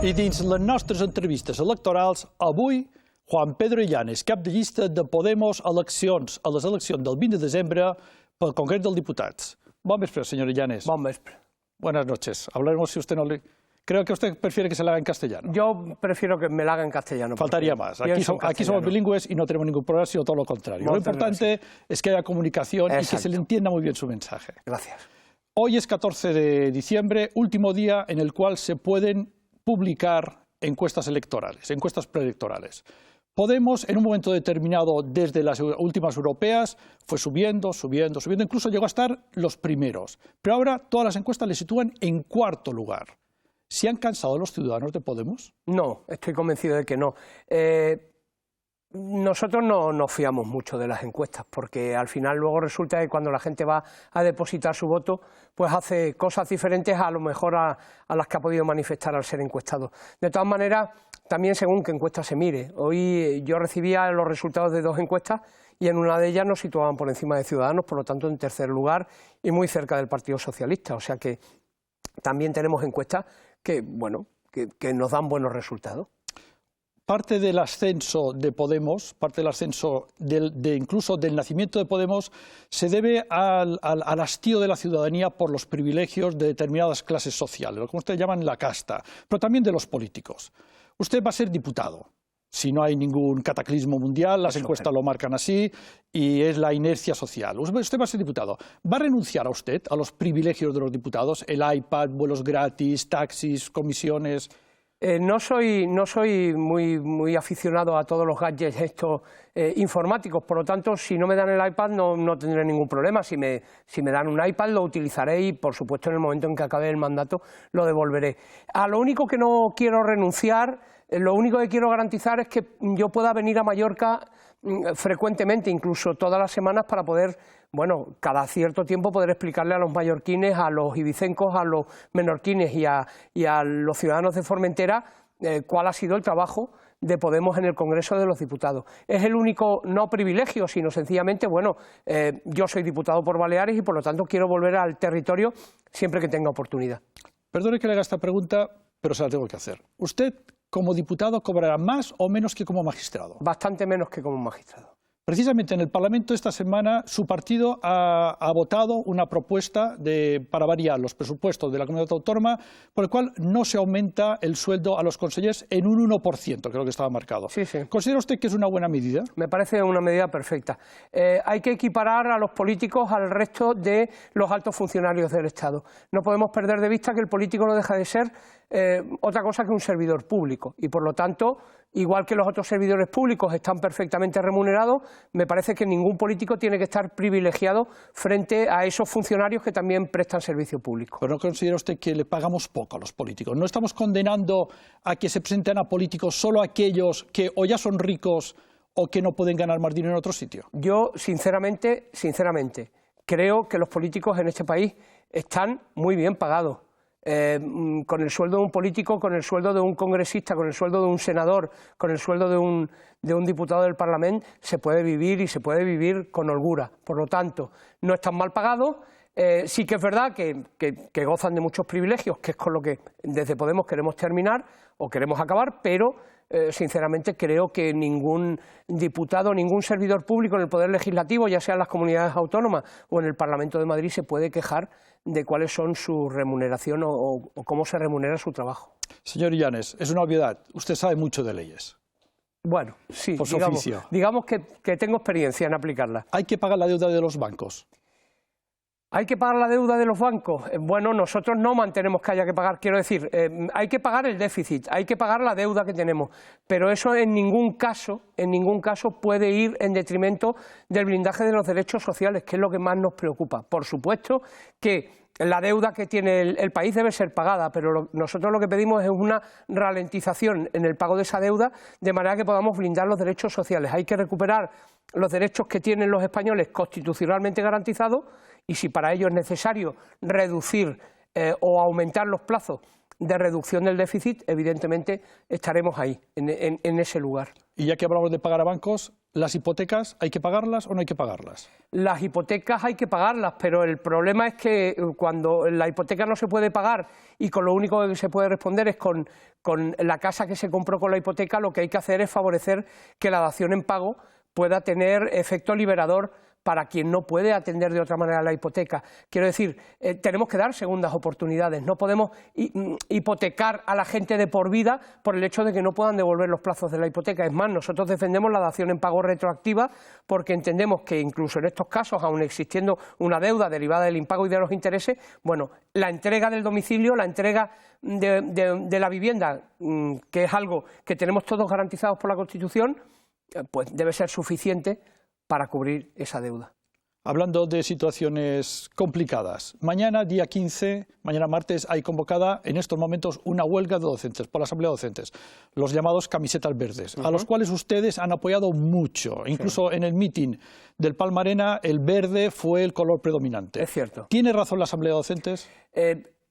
I dins les nostres entrevistes electorals, avui, Juan Pedro Illanes, cap de llista de Podemos a les eleccions del 20 de desembre pel Congrés dels Diputats. Bon vespre, señor Illanes. Bon vespre. Buenas noches. Hablaremos si usted no le... Creo que usted prefiere que se la haga en castellano. Yo prefiero que me la haga en castellano. Faltaría más. Aquí somos bilingües y no tenemos ningún problema, sino todo lo contrario. Lo importante es que haya comunicación y que se le entienda muy bien su mensaje. Gracias. Hoy es 14 de diciembre, último día en el cual se pueden publicar encuestas electorales, encuestas preelectorales. Podemos, en un momento determinado, desde las últimas europeas, fue subiendo, incluso llegó a estar los primeros. Pero ahora todas las encuestas le sitúan en cuarto lugar. ¿Se han cansado los ciudadanos de Podemos? No, estoy convencido de que no. Nosotros no nos fiamos mucho de las encuestas, porque al final luego resulta que cuando la gente va a depositar su voto, pues hace cosas diferentes a lo mejor a las que ha podido manifestar al ser encuestado. De todas maneras, también según qué encuesta se mire. Hoy yo recibía los resultados de 2 encuestas y en una de ellas nos situaban por encima de Ciudadanos, por lo tanto en tercer lugar y muy cerca del Partido Socialista. O sea que también tenemos encuestas que, bueno, que nos dan buenos resultados. Parte del ascenso de Podemos, parte del ascenso incluso del nacimiento de Podemos, se debe al hastío de la ciudadanía por los privilegios de determinadas clases sociales, lo que ustedes llaman la casta, pero también de los políticos. Usted va a ser diputado, si no hay ningún cataclismo mundial, las encuestas lo marcan así, y es la inercia social. Usted va a ser diputado. ¿Va a renunciar a usted a los privilegios de los diputados? El iPad, vuelos gratis, taxis, comisiones... No soy muy aficionado a todos los gadgets estos informáticos, por lo tanto, si no me dan el iPad no tendré ningún problema. Si me dan un iPad lo utilizaré y, por supuesto, en el momento en que acabe el mandato lo devolveré. A lo único que no quiero renunciar, lo único que quiero garantizar es que yo pueda venir a Mallorca frecuentemente, incluso todas las semanas, para poder, bueno, cada cierto tiempo poder explicarle a los mallorquines, a los ibicencos, a los menorquines y a los ciudadanos de Formentera cuál ha sido el trabajo de Podemos en el Congreso de los Diputados. Es el único no privilegio, sino sencillamente, bueno, yo soy diputado por Baleares y por lo tanto quiero volver al territorio siempre que tenga oportunidad. Perdone que le haga esta pregunta, pero se la tengo que hacer. ¿Usted, como diputado, cobrará más o menos que como magistrado? Bastante menos que como magistrado. Precisamente en el Parlamento esta semana su partido ha votado una propuesta para variar los presupuestos de la comunidad autónoma, por el cual no se aumenta el sueldo a los consejeros en un 1%, creo que estaba marcado. Sí, sí. ¿Considera usted que es una buena medida? Me parece una medida perfecta. Hay que equiparar a los políticos al resto de los altos funcionarios del Estado. No podemos perder de vista que el político no deja de ser otra cosa que un servidor público y, por lo tanto, igual que los otros servidores públicos están perfectamente remunerados, me parece que ningún político tiene que estar privilegiado frente a esos funcionarios que también prestan servicio público. ¿Pero no considera usted que le pagamos poco a los políticos? ¿No estamos condenando a que se presenten a políticos solo aquellos que o ya son ricos o que no pueden ganar más dinero en otro sitio? Yo, sinceramente, creo que los políticos en este país están muy bien pagados. Con el sueldo de un político, con el sueldo de un congresista, con el sueldo de un senador, con el sueldo de un diputado del Parlamento, se puede vivir y se puede vivir con holgura. Por lo tanto, no están mal pagados. Sí que es verdad que gozan de muchos privilegios, que es con lo que desde Podemos queremos terminar o queremos acabar, pero sinceramente creo que ningún diputado, ningún servidor público en el Poder Legislativo, ya sea en las comunidades autónomas o en el Parlamento de Madrid, se puede quejar de cuáles son su remuneración o cómo se remunera su trabajo. Señor Illanes, es una obviedad, usted sabe mucho de leyes. Bueno, sí, por su oficio. Digamos que tengo experiencia en aplicarla. ¿Hay que pagar la deuda de los bancos? ¿Hay que pagar la deuda de los bancos? Bueno, nosotros no mantenemos que haya que pagar, quiero decir, hay que pagar el déficit, hay que pagar la deuda que tenemos, pero eso en ningún caso puede ir en detrimento del blindaje de los derechos sociales, que es lo que más nos preocupa. Por supuesto que la deuda que tiene el país debe ser pagada, pero nosotros lo que pedimos es una ralentización en el pago de esa deuda, de manera que podamos blindar los derechos sociales. Hay que recuperar los derechos que tienen los españoles constitucionalmente garantizados, y si para ello es necesario reducir o aumentar los plazos de reducción del déficit, evidentemente estaremos ahí, en ese lugar. Y ya que hablamos de pagar a bancos, ¿las hipotecas hay que pagarlas o no hay que pagarlas? Las hipotecas hay que pagarlas, pero el problema es que cuando la hipoteca no se puede pagar y con lo único que se puede responder es con la casa que se compró con la hipoteca, lo que hay que hacer es favorecer que la dación en pago pueda tener efecto liberador para quien no puede atender de otra manera la hipoteca. Quiero decir, tenemos que dar segundas oportunidades, no podemos hipotecar a la gente de por vida por el hecho de que no puedan devolver los plazos de la hipoteca. Es más, nosotros defendemos la dación en pago retroactiva porque entendemos que incluso en estos casos, aun existiendo una deuda derivada del impago y de los intereses, bueno, la entrega del domicilio, la entrega de la vivienda, que es algo que tenemos todos garantizados por la Constitución, pues debe ser suficiente para cubrir esa deuda. Hablando de situaciones complicadas, mañana, día 15, mañana martes, hay convocada en estos momentos una huelga de docentes por la Asamblea de Docentes, los llamados camisetas verdes, a los cuales ustedes han apoyado mucho. Incluso en el mitin del Palmarena, el verde fue el color predominante. Es cierto. ¿Tiene razón la Asamblea de Docentes?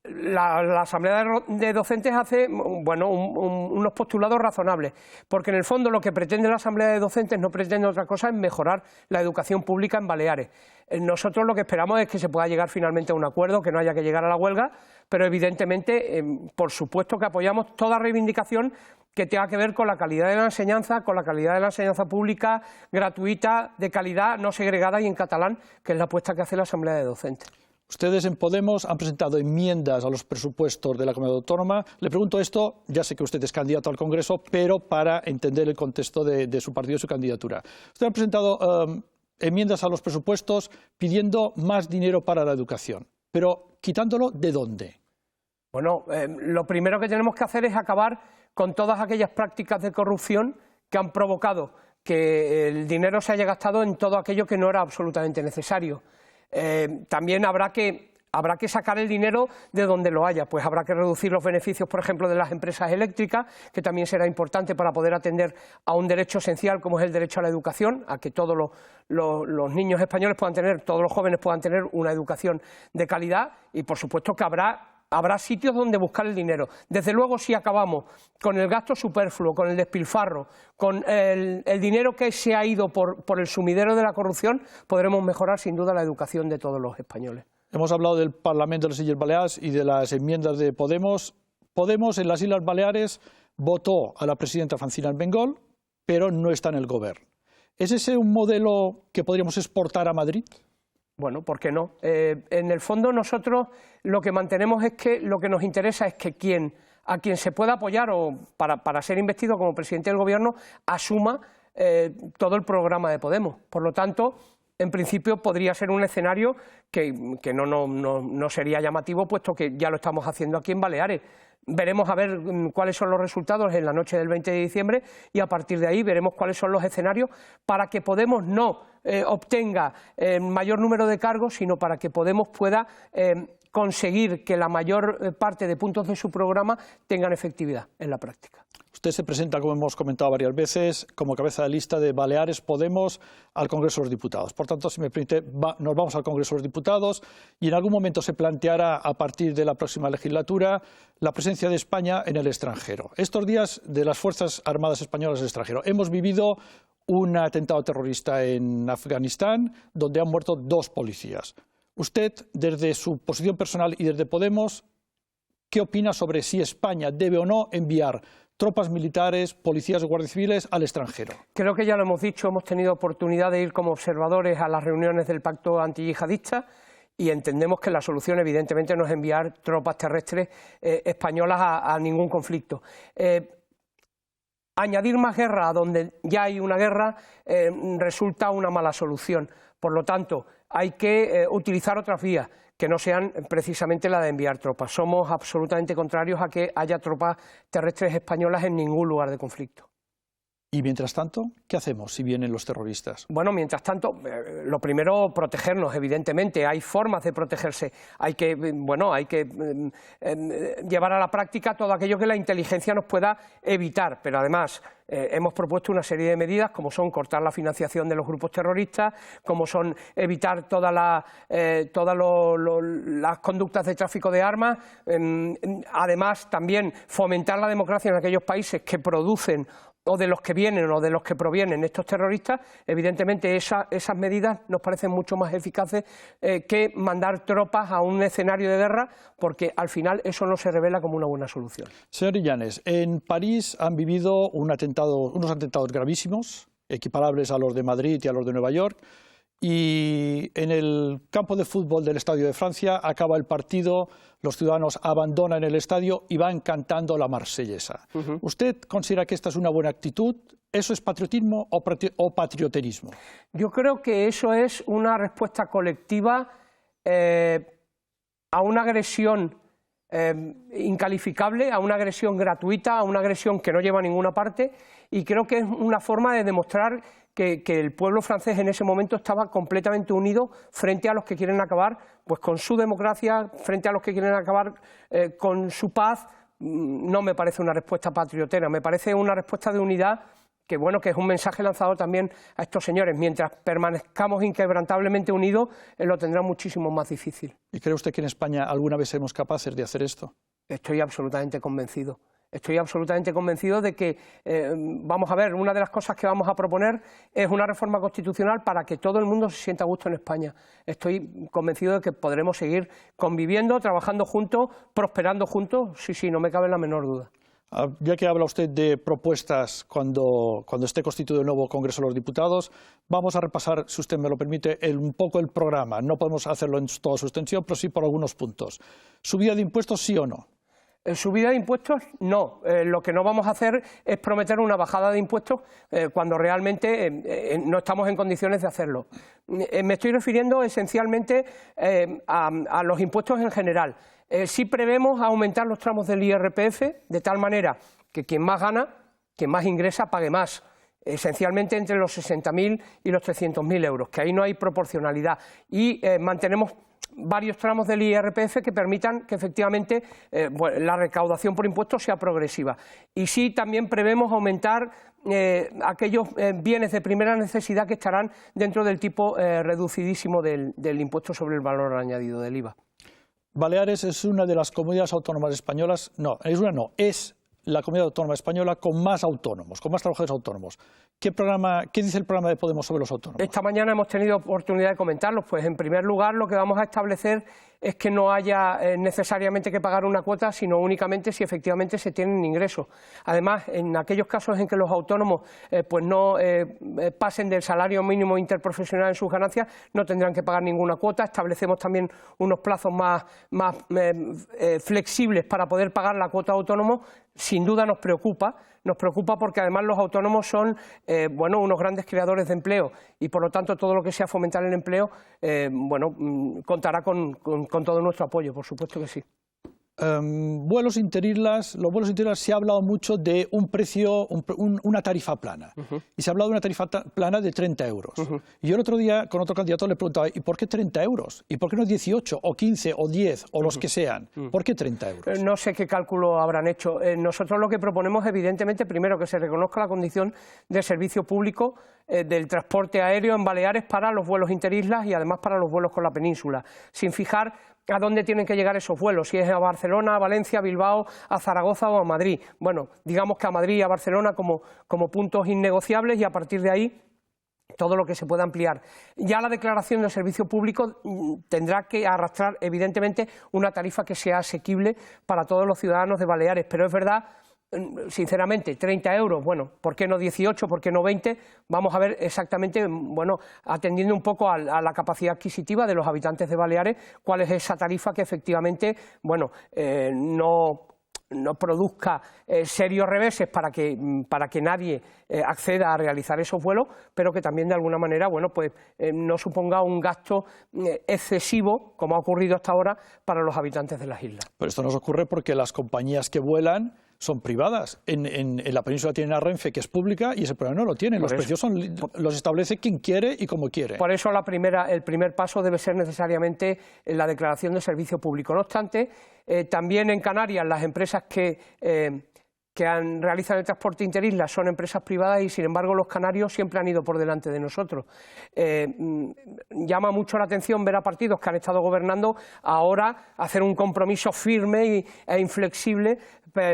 La Asamblea de Docentes hace unos postulados razonables, porque en el fondo lo que pretende la Asamblea de Docentes no pretende otra cosa, es mejorar la educación pública en Baleares. Nosotros lo que esperamos es que se pueda llegar finalmente a un acuerdo, que no haya que llegar a la huelga, pero evidentemente, por supuesto que apoyamos toda reivindicación que tenga que ver con la calidad de la enseñanza, pública, gratuita, de calidad, no segregada y en catalán, que es la apuesta que hace la Asamblea de Docentes. Ustedes en Podemos han presentado enmiendas a los presupuestos de la Comunidad Autónoma. Le pregunto esto, ya sé que usted es candidato al Congreso, pero para entender el contexto de su partido y su candidatura. Ustedes han presentado enmiendas a los presupuestos pidiendo más dinero para la educación, pero quitándolo ¿de dónde? Bueno, lo primero que tenemos que hacer es acabar con todas aquellas prácticas de corrupción que han provocado que el dinero se haya gastado en todo aquello que no era absolutamente necesario. También habrá que sacar el dinero de donde lo haya, pues habrá que reducir los beneficios, por ejemplo, de las empresas eléctricas, que también será importante para poder atender a un derecho esencial como es el derecho a la educación, a que todos los niños españoles puedan tener, todos los jóvenes puedan tener una educación de calidad y por supuesto que habrá sitios donde buscar el dinero. Desde luego, si acabamos con el gasto superfluo, con el despilfarro, con el dinero que se ha ido por el sumidero de la corrupción, podremos mejorar sin duda la educación de todos los españoles. Hemos hablado del Parlamento de las Illes Baleares y de las enmiendas de Podemos. Podemos en las Islas Baleares votó a la presidenta Francina Armengol, pero no está en el Gobierno. ¿Es ese un modelo que podríamos exportar a Madrid? Bueno, ¿por qué no? En el fondo nosotros lo que mantenemos es que lo que nos interesa es que a quien se pueda apoyar o para ser investido como presidente del Gobierno asuma todo el programa de Podemos. Por lo tanto, en principio podría ser un escenario que no sería llamativo, puesto que ya lo estamos haciendo aquí en Baleares. Veremos a ver cuáles son los resultados en la noche del 20 de diciembre y a partir de ahí veremos cuáles son los escenarios para que Podemos no obtenga mayor número de cargos, sino para que Podemos pueda conseguir que la mayor parte de puntos de su programa tengan efectividad en la práctica. Usted se presenta, como hemos comentado varias veces, como cabeza de lista de Baleares Podemos al Congreso de los Diputados. Por tanto, si me permite, nos vamos al Congreso de los Diputados y en algún momento se planteará a partir de la próxima legislatura la presencia de España en el extranjero. Estos días de las Fuerzas Armadas Españolas en el extranjero. Hemos vivido un atentado terrorista en Afganistán donde han muerto 2 policías. Usted, desde su posición personal y desde Podemos, ¿qué opina sobre si España debe o no enviar tropas militares, policías o guardias civiles al extranjero? Creo que ya lo hemos dicho, hemos tenido oportunidad de ir como observadores a las reuniones del pacto antiyihadista y entendemos que la solución evidentemente no es enviar tropas terrestres españolas a ningún conflicto. Añadir más guerra a donde ya hay una guerra resulta una mala solución. Por lo tanto, hay que utilizar otras vías que no sean precisamente la de enviar tropas. Somos absolutamente contrarios a que haya tropas terrestres españolas en ningún lugar de conflicto. Y mientras tanto, ¿qué hacemos si vienen los terroristas? Bueno, mientras tanto, lo primero, protegernos, evidentemente. Hay formas de protegerse. Hay que llevar a la práctica todo aquello que la inteligencia nos pueda evitar. Pero además, hemos propuesto una serie de medidas, como son cortar la financiación de los grupos terroristas, como son evitar todas las conductas de tráfico de armas. Además, también fomentar la democracia en aquellos países que producen o de los que vienen o de los que provienen estos terroristas. Evidentemente esas medidas nos parecen mucho más eficaces que mandar tropas a un escenario de guerra, porque al final eso no se revela como una buena solución. Señor Illanes, en París han vivido unos atentados gravísimos, equiparables a los de Madrid y a los de Nueva York, y en el campo de fútbol del Estadio de Francia acaba el partido, los ciudadanos abandonan el estadio y van cantando la marsellesa. ¿Usted considera que esta es una buena actitud? ¿Eso es patriotismo o patrioterismo? Yo creo que eso es una respuesta colectiva a una agresión incalificable, a una agresión gratuita, a una agresión que no lleva a ninguna parte, y creo que es una forma de demostrar que el pueblo francés en ese momento estaba completamente unido frente a los que quieren acabar pues con su democracia, frente a los que quieren acabar con su paz. No me parece una respuesta patriotera, me parece una respuesta de unidad que, bueno, que es un mensaje lanzado también a estos señores. Mientras permanezcamos inquebrantablemente unidos, lo tendrán muchísimo más difícil. ¿Y cree usted que en España alguna vez seremos capaces de hacer esto? Estoy absolutamente convencido. Estoy absolutamente convencido de que, vamos a ver, una de las cosas que vamos a proponer es una reforma constitucional para que todo el mundo se sienta a gusto en España. Estoy convencido de que podremos seguir conviviendo, trabajando juntos, prosperando juntos, sí, no me cabe la menor duda. Ya que habla usted de propuestas cuando esté constituido el nuevo Congreso de los Diputados, vamos a repasar, si usted me lo permite, un poco el programa. No podemos hacerlo en toda su extensión, pero sí por algunos puntos. ¿Subida de impuestos, sí o no? Subida de impuestos, no. Lo que no vamos a hacer es prometer una bajada de impuestos cuando realmente no estamos en condiciones de hacerlo. Me estoy refiriendo esencialmente a los impuestos en general. Sí prevemos aumentar los tramos del IRPF de tal manera que quien más gana, quien más ingresa, pague más. Esencialmente entre los 60.000 y los 300.000 euros, que ahí no hay proporcionalidad. Y mantenemos varios tramos del IRPF que permitan que efectivamente la recaudación por impuestos sea progresiva. Y sí también prevemos aumentar aquellos bienes de primera necesidad que estarán dentro del tipo reducidísimo del impuesto sobre el valor añadido, del IVA. Baleares es una de las comunidades autónomas españolas, es la comunidad autónoma española con más autónomos, con más trabajadores autónomos. ¿Qué dice el programa de Podemos sobre los autónomos? Esta mañana hemos tenido oportunidad de comentarlos. Pues en primer lugar lo que vamos a establecer es que no haya necesariamente que pagar una cuota, sino únicamente si efectivamente se tienen ingresos. Además, en aquellos casos en que los autónomos pues no pasen del salario mínimo interprofesional en sus ganancias, no tendrán que pagar ninguna cuota. Establecemos también unos plazos más flexibles para poder pagar la cuota de autónomo. Sin duda nos preocupa porque además los autónomos son unos grandes creadores de empleo y por lo tanto todo lo que sea fomentar el empleo contará con todo nuestro apoyo, por supuesto que sí. Vuelos interislas, los vuelos interislas se ha hablado mucho de un precio, una tarifa plana. Y se ha hablado de una tarifa plana de 30 euros. Y yo el otro día con otro candidato le preguntaba, ¿y por qué 30 euros? ¿Y por qué no 18 o 15 o 10 o los que sean? ¿Por qué 30 euros? No sé qué cálculo habrán hecho. Nosotros lo que proponemos, evidentemente, primero que se reconozca la condición de servicio público del transporte aéreo en Baleares para los vuelos interislas y además para los vuelos con la península, sin fijar a dónde tienen que llegar esos vuelos, si es a Barcelona, a Valencia, a Bilbao, a Zaragoza o a Madrid. Bueno, digamos que a Madrid y a Barcelona como puntos innegociables y a partir de ahí todo lo que se pueda ampliar. Ya la declaración de servicio público tendrá que arrastrar evidentemente una tarifa que sea asequible para todos los ciudadanos de Baleares, pero es verdad, sinceramente, 30 euros, bueno, ¿por qué no 18, por qué no 20? Vamos a ver exactamente, atendiendo un poco a la capacidad adquisitiva de los habitantes de Baleares, cuál es esa tarifa que efectivamente, no produzca serios reveses para que nadie acceda a realizar esos vuelos, pero que también de alguna manera no suponga un gasto excesivo, como ha ocurrido hasta ahora, para los habitantes de las islas. Pero esto nos ocurre porque las compañías que vuelan son privadas. En la península tienen a Renfe, que es pública, y ese problema no lo tienen. Los precios los establece quien quiere y como quiere. Por eso el primer paso debe ser necesariamente la declaración de servicio público. No obstante, también en Canarias las empresas que realizan el transporte interislas son empresas privadas y, sin embargo, los canarios siempre han ido por delante de nosotros. Llama mucho la atención ver a partidos que han estado gobernando ahora hacer un compromiso firme e inflexible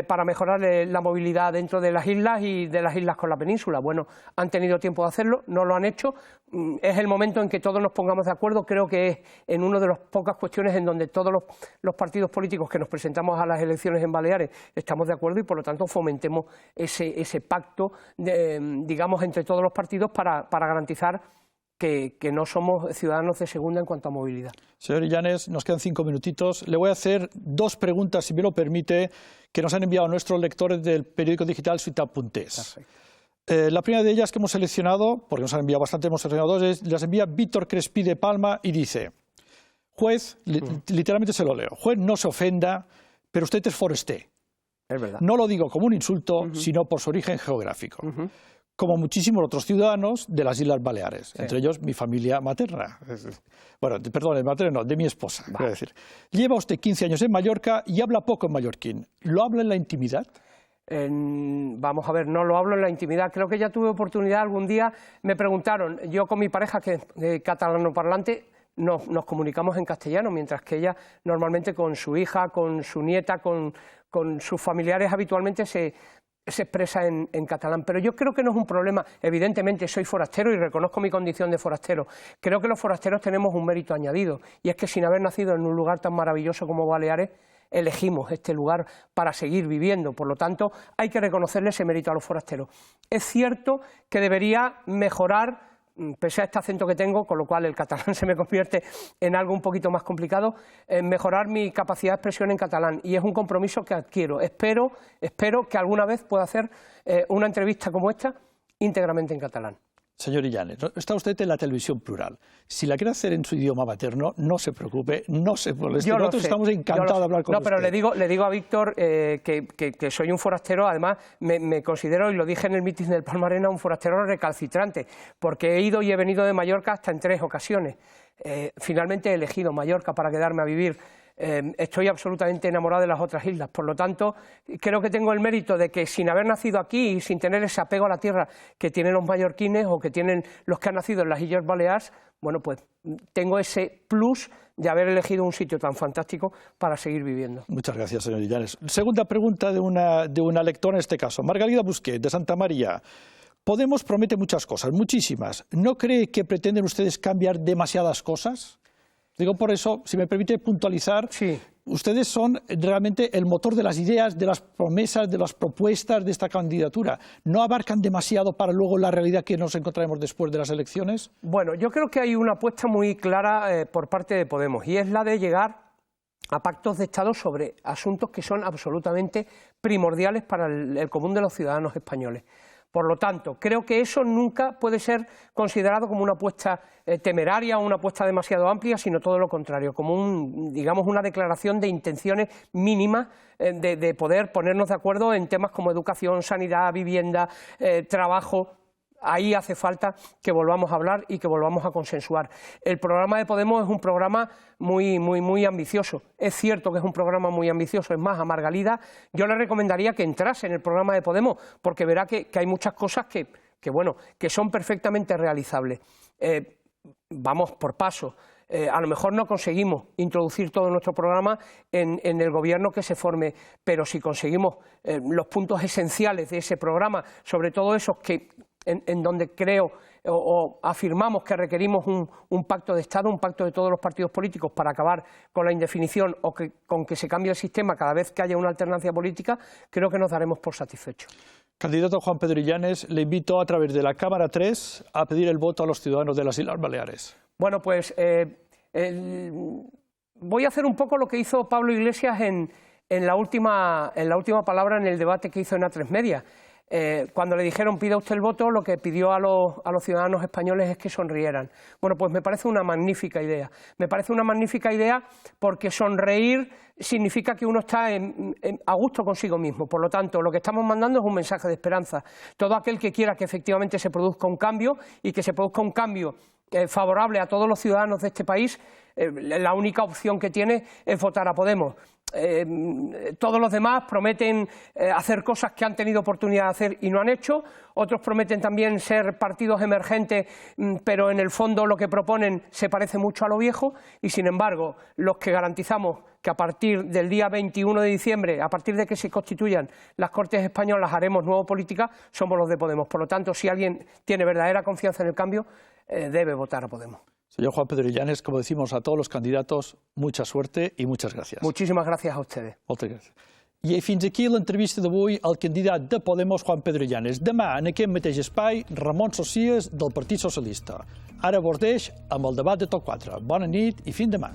para mejorar la movilidad dentro de las islas y de las islas con la península. Bueno, han tenido tiempo de hacerlo, no lo han hecho. Es el momento en que todos nos pongamos de acuerdo. Creo que es en una de las pocas cuestiones en donde todos los partidos políticos que nos presentamos a las elecciones en Baleares estamos de acuerdo y, por lo tanto, fomentemos ese pacto, digamos, entre todos los partidos para garantizar que no somos ciudadanos de segunda en cuanto a movilidad. Señor Illanes, nos quedan 5 minutitos. Le voy a hacer 2 preguntas, si me lo permite, que nos han enviado nuestros lectores del periódico digital Suita.es. La primera de ellas que hemos seleccionado, porque nos han enviado bastante, hemos seleccionado 2, las envía Víctor Crespi de Palma y dice: juez, literalmente se lo leo, juez, no se ofenda, pero usted es foresté. Es verdad. No lo digo como un insulto, sino por su origen geográfico. Como muchísimos otros ciudadanos de las Islas Baleares, entre ellos mi familia materna. Bueno, perdón, materna no, de mi esposa. Quiero decir. Lleva usted 15 años en Mallorca y habla poco en mallorquín. ¿Lo habla en la intimidad? Vamos a ver, no lo hablo en la intimidad. Creo que ya tuve oportunidad algún día, me preguntaron, yo con mi pareja, que es catalano parlante, nos comunicamos en castellano, mientras que ella normalmente con su hija, con su nieta, con sus familiares habitualmente se expresa en catalán, pero yo creo que no es un problema. Evidentemente soy forastero y reconozco mi condición de forastero. Creo que los forasteros tenemos un mérito añadido, y es que sin haber nacido en un lugar tan maravilloso como Baleares, elegimos este lugar para seguir viviendo. Por lo tanto, hay que reconocerle ese mérito a los forasteros. Es cierto que debería mejorar, pese a este acento que tengo, con lo cual el catalán se me convierte en algo un poquito más complicado, mejorar mi capacidad de expresión en catalán, y es un compromiso que adquiero. Espero que alguna vez pueda hacer una entrevista como esta íntegramente en catalán. Señor Illanes, está usted en la televisión plural. Si la quiere hacer en su idioma materno, no se preocupe, no se moleste. Nosotros estamos encantados de hablar con usted. No, pero le digo a Víctor que soy un forastero. Además me considero, y lo dije en el mitin del Palmarena, un forastero recalcitrante, porque he ido y he venido de Mallorca hasta en 3 ocasiones. Finalmente he elegido Mallorca para quedarme a vivir. Estoy absolutamente enamorado de las otras islas, por lo tanto creo que tengo el mérito de que, sin haber nacido aquí y sin tener ese apego a la tierra que tienen los mallorquines o que tienen los que han nacido en las Illes Baleares, bueno, pues tengo ese plus de haber elegido un sitio tan fantástico para seguir viviendo. Muchas gracias, señor Illanes. Segunda pregunta de una lectora, en este caso, Margarida Busquet, de Santa María. Podemos promete muchas cosas, muchísimas. ¿No cree que pretenden ustedes cambiar demasiadas cosas? Digo por eso, si me permite puntualizar, sí. Ustedes son realmente el motor de las ideas, de las promesas, de las propuestas de esta candidatura. ¿No abarcan demasiado para luego la realidad que nos encontraremos después de las elecciones? Bueno, yo creo que hay una apuesta muy clara por parte de Podemos, y es la de llegar a pactos de Estado sobre asuntos que son absolutamente primordiales para el común de los ciudadanos españoles. Por lo tanto, creo que eso nunca puede ser considerado como una apuesta temeraria o una apuesta demasiado amplia, sino todo lo contrario, como digamos, una declaración de intenciones mínimas de poder ponernos de acuerdo en temas como educación, sanidad, vivienda, trabajo. Ahí hace falta que volvamos a hablar y que volvamos a consensuar. El programa de Podemos es un programa muy ambicioso. Es cierto que es un programa muy ambicioso. Es más, a Margalida yo le recomendaría que entrase en el programa de Podemos, porque verá que hay muchas cosas que son perfectamente realizables. Vamos por paso. A lo mejor no conseguimos introducir todo nuestro programa en el gobierno que se forme, pero si conseguimos los puntos esenciales de ese programa, sobre todo esos que en donde creo o afirmamos que requerimos un pacto de Estado, un pacto de todos los partidos políticos para acabar con la indefinición o con que se cambie el sistema cada vez que haya una alternancia política, creo que nos daremos por satisfechos. Candidato Juan Pedro Illanes, le invito a través de la Cámara 3 a pedir el voto a los ciudadanos de las Islas Baleares. Bueno, pues voy a hacer un poco lo que hizo Pablo Iglesias en la última palabra en el debate que hizo en A3 Media. Cuando le dijeron pida usted el voto, lo que pidió a los ciudadanos españoles es que sonrieran. Bueno, pues me parece una magnífica idea. Me parece una magnífica idea porque sonreír significa que uno está a gusto consigo mismo. Por lo tanto, lo que estamos mandando es un mensaje de esperanza. Todo aquel que quiera que efectivamente se produzca un cambio y que se produzca un cambio favorable a todos los ciudadanos de este país, la única opción que tiene es votar a Podemos. Todos los demás prometen hacer cosas que han tenido oportunidad de hacer y no han hecho, otros prometen también ser partidos emergentes, pero en el fondo lo que proponen se parece mucho a lo viejo y sin embargo los que garantizamos que a partir del día 21 de diciembre, a partir de que se constituyan las Cortes Españolas, haremos nueva política, somos los de Podemos. Por lo tanto, si alguien tiene verdadera confianza en el cambio, debe votar a Podemos. Señor Juan Pedro Illanes, como decimos a todos los candidatos, mucha suerte y muchas gracias. Muchísimas gracias a ustedes. Moltes gràcies. I fins aquí l'entrevista d'avui al candidat de Podemos, Juan Pedro Illanes. Demà, en aquest mateix espai, Ramon Socias, del Partit Socialista. Ara vos deix amb el debat de Top 4. Bona nit i fins demà.